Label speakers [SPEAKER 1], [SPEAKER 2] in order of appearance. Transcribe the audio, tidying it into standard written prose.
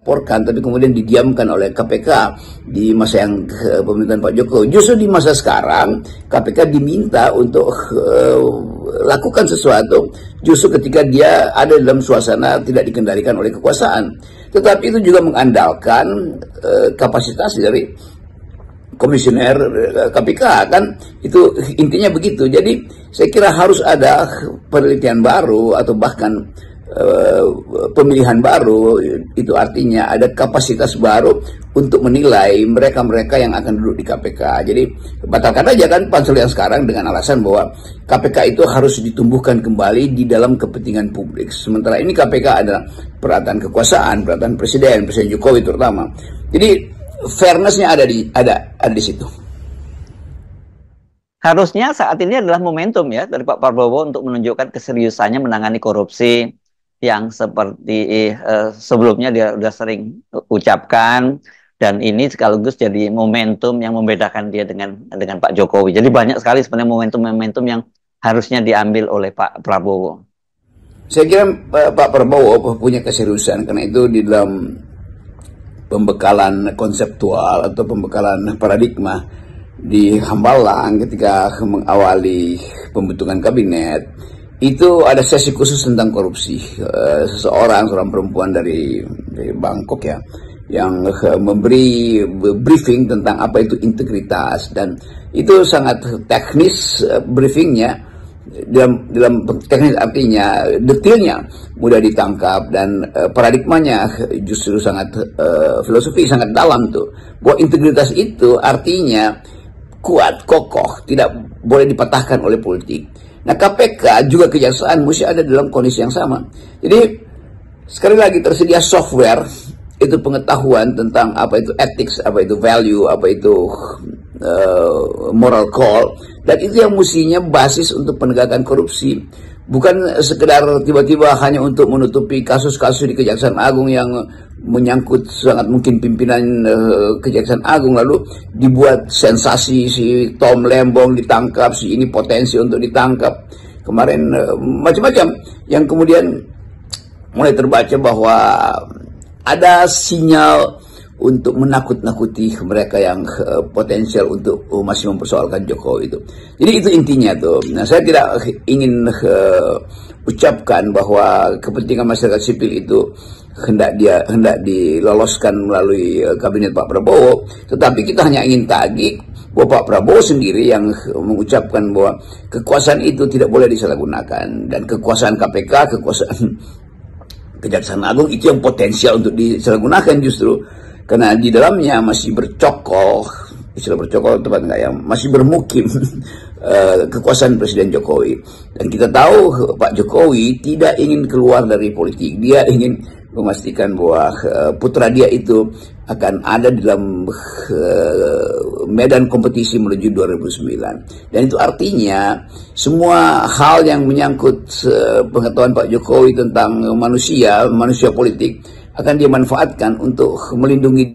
[SPEAKER 1] dilaporkan, tapi kemudian didiamkan oleh KPK di masa yang pemerintahan Pak Jokowi. Justru di masa sekarang KPK diminta untuk lakukan sesuatu justru ketika dia ada dalam suasana tidak dikendalikan oleh kekuasaan. Tetapi itu juga mengandalkan kapasitas dari komisioner KPK, kan itu intinya begitu. Jadi saya kira harus ada penelitian baru atau bahkan pemilihan baru. Itu artinya ada kapasitas baru untuk menilai mereka-mereka yang akan duduk di KPK. Jadi batalkan aja kan pansel yang sekarang dengan alasan bahwa KPK itu harus ditumbuhkan kembali di dalam kepentingan publik. Sementara ini KPK adalah perataan kekuasaan, perataan Presiden Jokowi terutama. Jadi fairness-nya ada di situ.
[SPEAKER 2] Harusnya saat ini adalah momentum ya dari Pak Prabowo untuk menunjukkan keseriusannya menangani korupsi yang seperti sebelumnya dia sudah sering ucapkan, dan ini sekaligus jadi momentum yang membedakan dia dengan Pak Jokowi. Jadi banyak sekali sebenarnya momentum-momentum yang harusnya diambil oleh Pak Prabowo.
[SPEAKER 1] Saya kira Pak Prabowo punya keseriusan, karena itu di dalam pembekalan konseptual atau pembekalan paradigma di Hambalang ketika mengawali pembentukan kabinet, itu ada sesi khusus tentang korupsi. Seorang perempuan dari Bangkok ya, yang memberi briefing tentang apa itu integritas, dan itu sangat teknis briefingnya. Dalam teknis artinya detailnya mudah ditangkap, dan paradigmanya justru sangat filosofi sangat dalam tuh, bahwa integritas itu artinya kuat, kokoh, tidak boleh dipatahkan oleh politik. Nah, KPK juga kejaksaan mesti ada dalam kondisi yang sama. Jadi sekali lagi tersedia software itu pengetahuan tentang apa itu ethics, apa itu value, apa itu moral call, dan itu yang mestinya basis untuk penegakan korupsi, bukan sekedar tiba-tiba hanya untuk menutupi kasus-kasus di Kejaksaan Agung yang menyangkut sangat mungkin pimpinan Kejaksaan Agung, lalu dibuat sensasi si Tom Lembong ditangkap, si ini potensi untuk ditangkap kemarin, macam-macam yang kemudian mulai terbaca bahwa ada sinyal untuk menakut-nakuti mereka yang potensial untuk masih mempersoalkan Jokowi itu. Jadi itu intinya tuh. Nah, saya tidak ingin ucapkan bahwa kepentingan masyarakat sipil itu hendak diloloskan melalui kabinet Pak Prabowo, tetapi kita hanya ingin tagih bahwa Pak Prabowo sendiri yang mengucapkan bahwa kekuasaan itu tidak boleh disalahgunakan, dan kekuasaan KPK, kekuasaan Kejaksaan Agung itu yang potensial untuk disalahgunakan justru karena di dalamnya masih bercokol, istilah bercokol tepat enggak ya, masih bermukim kekuasaan Presiden Jokowi. Dan kita tahu Pak Jokowi tidak ingin keluar dari politik, dia ingin memastikan bahwa putra dia itu akan ada di dalam medan kompetisi menuju 2009. Dan itu artinya semua hal yang menyangkut pengetahuan Pak Jokowi tentang manusia politik akan dia manfaatkan untuk melindungi